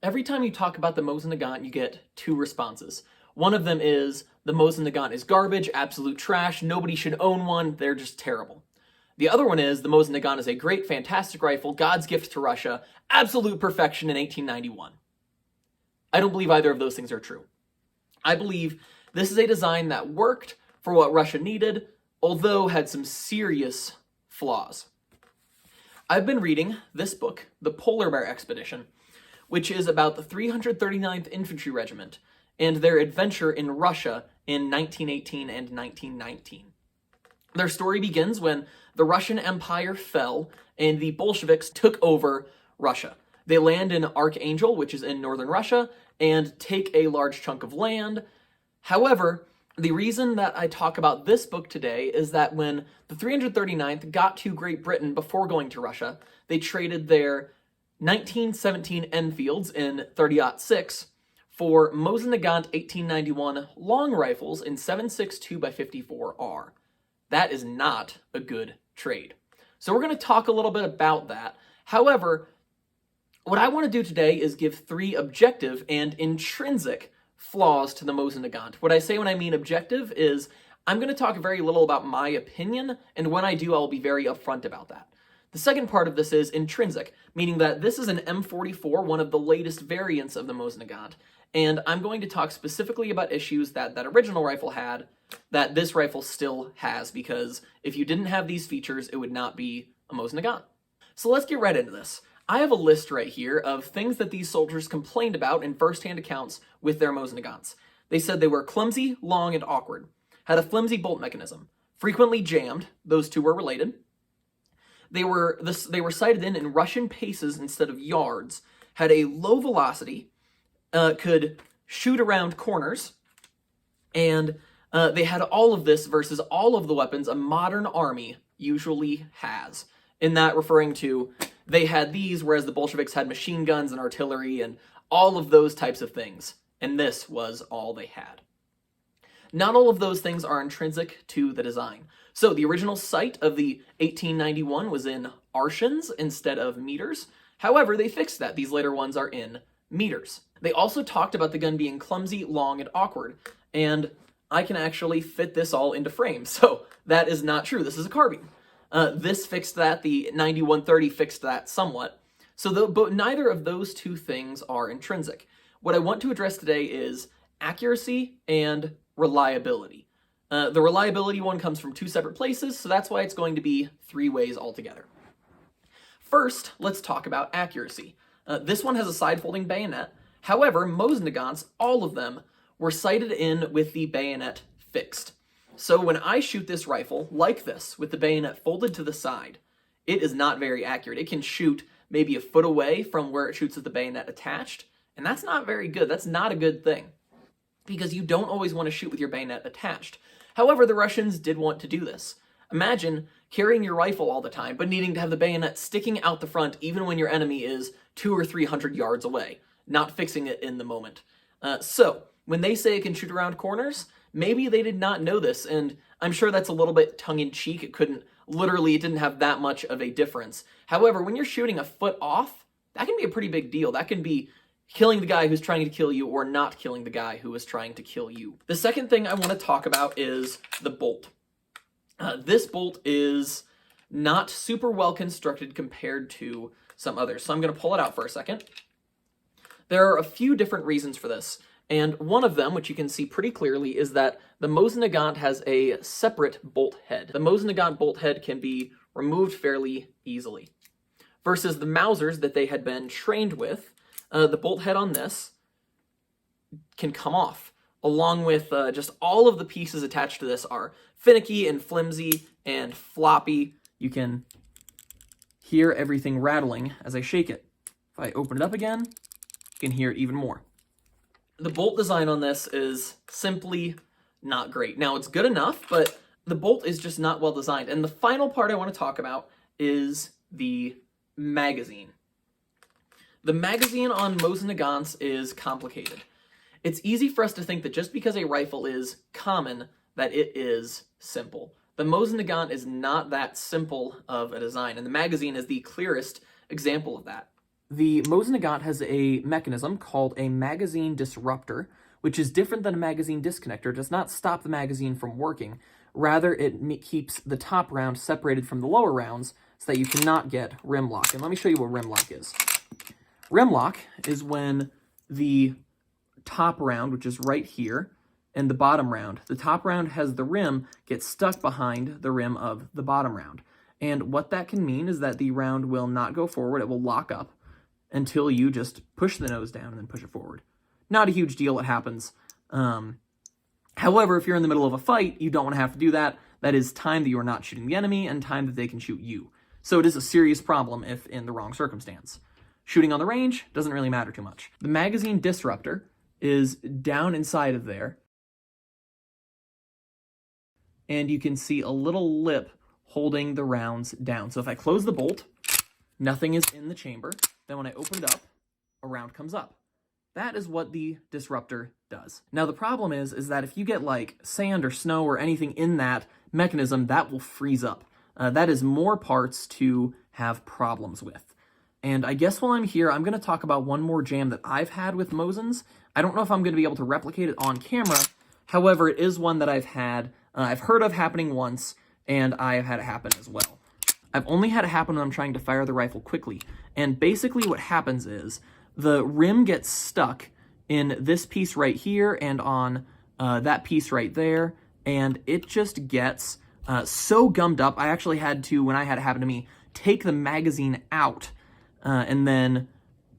Every time you talk about the Mosin Nagant, you get two responses. One of them is, the Mosin Nagant is garbage, absolute trash, nobody should own one, they're just terrible. The other one is, the Mosin Nagant is a great, fantastic rifle, God's gift to Russia, absolute perfection in 1891. I don't believe either of those things are true. I believe this is a design that worked for what Russia needed, although had some serious flaws. I've been reading this book, The Polar Bear Expedition, which is about the 339th Infantry Regiment and their adventure in Russia in 1918 and 1919. Their story begins when the Russian Empire fell and the Bolsheviks took over Russia. They land in Archangel, which is in northern Russia, and take a large chunk of land. However, the reason that I talk about this book today is that when the 339th got to Great Britain before going to Russia, they traded their 1917 Enfields in 30-06 for Mosin Nagant 1891 long rifles in 7.62x54R. That is not a good trade. So we're going to talk a little bit about that. However, what I want to do today is give three objective and intrinsic flaws to the Mosin Nagant. What I say when I mean objective is I'm going to talk very little about my opinion, and when I do, I'll be very upfront about that. The second part of this is intrinsic, meaning that this is an M44, one of the latest variants of the Mosin Nagant, and I'm going to talk specifically about issues that that original rifle had that this rifle still has, because if you didn't have these features, it would not be a Mosin Nagant. So let's get right into this. I have a list right here of things that these soldiers complained about in first-hand accounts with their Mosin Nagants. They said they were clumsy, long, and awkward, had a flimsy bolt mechanism, frequently jammed, those two were related. They were sighted in Russian paces instead of yards, had a low velocity, could shoot around corners, and they had all of this versus all of the weapons a modern army usually has. In that, referring to, they had these, whereas the Bolsheviks had machine guns and artillery and all of those types of things, and this was all they had. Not all of those things are intrinsic to the design. So the original sight of the 1891 was in arshins instead of meters. However, they fixed that. These later ones are in meters. They also talked about the gun being clumsy, long, and awkward. And I can actually fit this all into frame. So that is not true. This is a carbine. This fixed that. The 9130 fixed that somewhat. So but neither of those two things are intrinsic. What I want to address today is accuracy and reliability. The reliability one comes from two separate places, so that's why it's going to be three ways altogether. First, let's talk about accuracy. This one has a side-folding bayonet. However, Mosin Nagants, all of them, were sighted in with the bayonet fixed. So when I shoot this rifle, like this, with the bayonet folded to the side, it is not very accurate. It can shoot maybe a foot away from where it shoots with the bayonet attached, and that's not very good. That's not a good thing, because you don't always want to shoot with your bayonet attached. However, the Russians did want to do this. Imagine carrying your rifle all the time, but needing to have the bayonet sticking out the front even when your enemy is 200 or 300 yards away, not fixing it in the moment. So, when they say it can shoot around corners, maybe they did not know this, and I'm sure that's a little bit tongue-in-cheek. It didn't have that much of a difference. However, when you're shooting a foot off, that can be a pretty big deal. That can be killing the guy who's trying to kill you or not killing the guy who is trying to kill you. The second thing I want to talk about is the bolt. This bolt is not super well constructed compared to some others, so I'm going to pull it out for a second. There are a few different reasons for this, and one of them, which you can see pretty clearly, is that the Mosin Nagant has a separate bolt head. The Mosin Nagant bolt head can be removed fairly easily, versus the Mausers that they had been trained with. The bolt head on this can come off, along with just all of the pieces attached to this are finicky and flimsy and floppy. You can hear everything rattling as I shake it. If I open it up again, you can hear it even more. The bolt design on this is simply not great. Now, it's good enough, but the bolt is just not well designed. And the final part I want to talk about is the magazine. The magazine on Mosin Nagants is complicated. It's easy for us to think that just because a rifle is common, that it is simple. The Mosin Nagant is not that simple of a design, and the magazine is the clearest example of that. The Mosin Nagant has a mechanism called a magazine disruptor, which is different than a magazine disconnector. It does not stop the magazine from working. Rather, it keeps the top round separated from the lower rounds so that you cannot get rim lock. And let me show you what rim lock is. Rim lock is when the top round, which is right here, and the bottom round, the top round has the rim get stuck behind the rim of the bottom round. And what that can mean is that the round will not go forward, it will lock up until you just push the nose down and then push it forward. Not a huge deal, it happens. However, if you're in the middle of a fight, you don't want to have to do that. That is time that you are not shooting the enemy and time that they can shoot you. So it is a serious problem if in the wrong circumstance. Shooting on the range doesn't really matter too much. The magazine disruptor is down inside of there. And you can see a little lip holding the rounds down. So if I close the bolt, nothing is in the chamber. Then when I open it up, a round comes up. That is what the disruptor does. Now the problem is that if you get like sand or snow or anything in that mechanism, that will freeze up. That is more parts to have problems with. And I guess while I'm here, I'm going to talk about one more jam that I've had with Mosins. I don't know if I'm going to be able to replicate it on camera. However, it is one that I've heard of happening once, and I have had it happen as well. I've only had it happen when I'm trying to fire the rifle quickly. And basically what happens is the rim gets stuck in this piece right here and on that piece right there, and it just gets so gummed up. I actually had to, when I had it happen to me, take the magazine out and then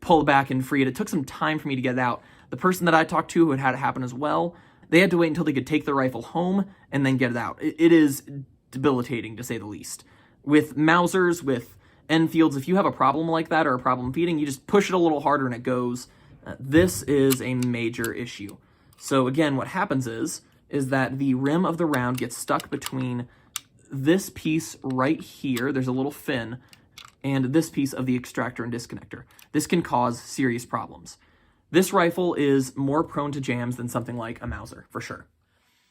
pull it back and free it. It took some time for me to get it out. The person that I talked to who had had it happen as well, they had to wait until they could take the rifle home and then get it out. It is debilitating, to say the least. With Mausers, with Enfields, if you have a problem like that or a problem feeding, you just push it a little harder and it goes. This is a major issue. So again, what happens is that the rim of the round gets stuck between this piece right here, there's a little fin, and this piece of the extractor and disconnector. This can cause serious problems. This rifle is more prone to jams than something like a Mauser, for sure.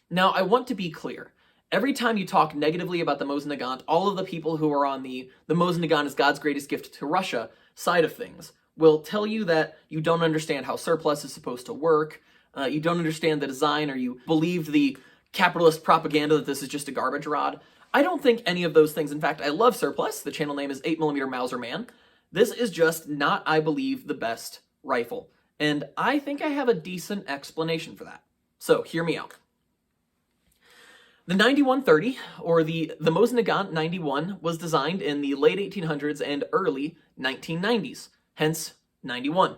Now, I want to be clear. Every time you talk negatively about the Mosin Nagant, all of the people who are on the Mosin Nagant is God's greatest gift to Russia side of things will tell you that you don't understand how surplus is supposed to work, you don't understand the design, or you believe the capitalist propaganda that this is just a garbage rod. I don't think any of those things. In fact, I love surplus. The channel name is 8mm Mauser Man. This is just not, I believe, the best rifle. And I think I have a decent explanation for that. So, hear me out. The 9130, or the Mosin Nagant 91, was designed in the late 1800s and early 1990s, hence 91.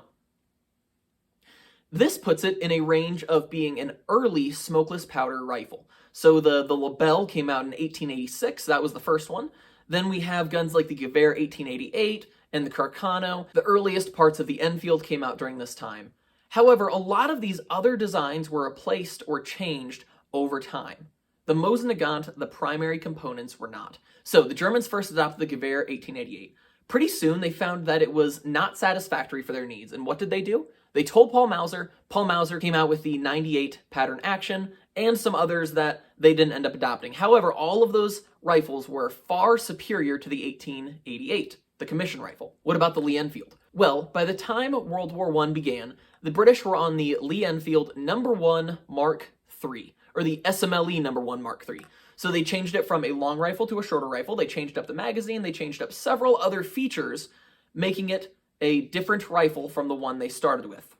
This puts it in a range of being an early smokeless powder rifle. So the Lebel came out in 1886, that was the first one. Then we have guns like the Gewehr 1888 and the Carcano. The earliest parts of the Enfield came out during this time. However, a lot of these other designs were replaced or changed over time. The Mosin Nagant, the primary components, were not. So the Germans first adopted the Gewehr 1888. Pretty soon they found that it was not satisfactory for their needs, and what did they do? They told Paul Mauser. Paul Mauser came out with the 98 pattern action and some others that they didn't end up adopting. However, all of those rifles were far superior to the 1888, the commission rifle. What about the Lee Enfield? Well, by the time World War I began, the British were on the Lee Enfield No. 1 Mark III, or the SMLE No. 1 Mark III. So they changed it from a long rifle to a shorter rifle. They changed up the magazine. They changed up several other features, making it a different rifle from the one they started with.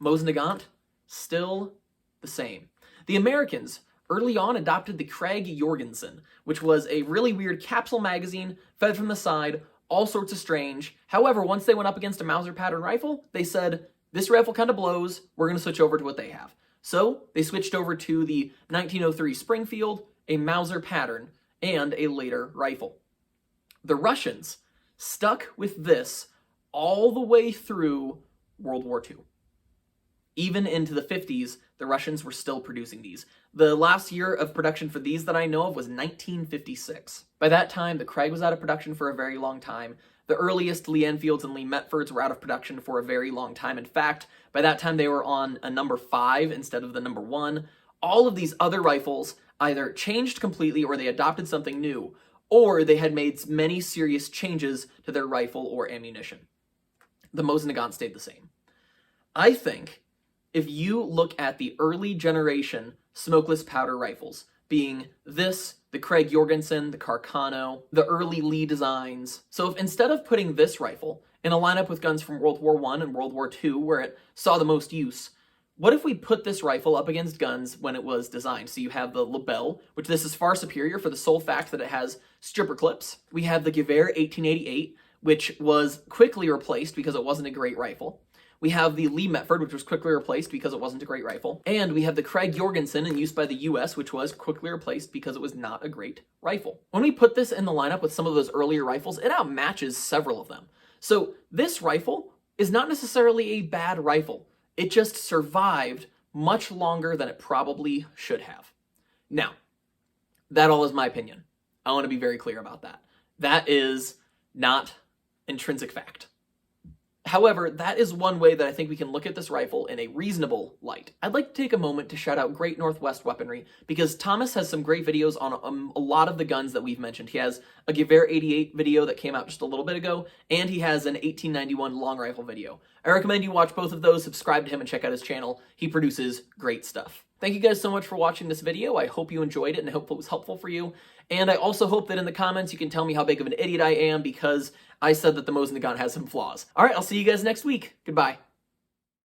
Mosin Nagant, still the same. The Americans early on adopted the Craig Jorgensen, which was a really weird capsule magazine, fed from the side, all sorts of strange. However, once they went up against a Mauser pattern rifle, they said, this rifle kind of blows, we're going to switch over to what they have. So they switched over to the 1903 Springfield, a Mauser pattern, and a later rifle. The Russians stuck with this all the way through World War II. Even into the 50s, the Russians were still producing these. The last year of production for these that I know of was 1956. By that time, the Craig was out of production for a very long time. The earliest Lee Enfields and Lee Metfords were out of production for a very long time. In fact, by that time, they were on a No. 5 instead of the No. 1. All of these other rifles either changed completely or they adopted something new, or they had made many serious changes to their rifle or ammunition. the Mosin Nagant stayed the same. I think if you look at the early generation smokeless powder rifles, being this, the Craig Jorgensen, the Carcano, the early Lee designs. So if instead of putting this rifle in a lineup with guns from World War I and World War II, where it saw the most use, what if we put this rifle up against guns when it was designed? So you have the Lebel, which this is far superior for the sole fact that it has stripper clips. We have the Gewehr 1888, which was quickly replaced because it wasn't a great rifle. We have the Lee Metford, which was quickly replaced because it wasn't a great rifle. And we have the Craig Jorgensen in use by the US, which was quickly replaced because it was not a great rifle. When we put this in the lineup with some of those earlier rifles, it outmatches several of them. So this rifle is not necessarily a bad rifle. It just survived much longer than it probably should have. Now, that all is my opinion. I want to be very clear about that. That is not intrinsic fact. However, that is one way that I think we can look at this rifle in a reasonable light. I'd like to take a moment to shout out Great Northwest Weaponry, because Thomas has some great videos on a lot of the guns that we've mentioned. He has a Gewehr 88 video that came out just a little bit ago, and he has an 1891 long rifle video. I recommend you watch both of those, subscribe to him, and check out his channel. He produces great stuff. Thank you guys so much for watching this video. I hope you enjoyed it and I hope it was helpful for you. And I also hope that in the comments you can tell me how big of an idiot I am because I said that the Mosin Nagant has some flaws. All right, I'll see you guys next week. Goodbye.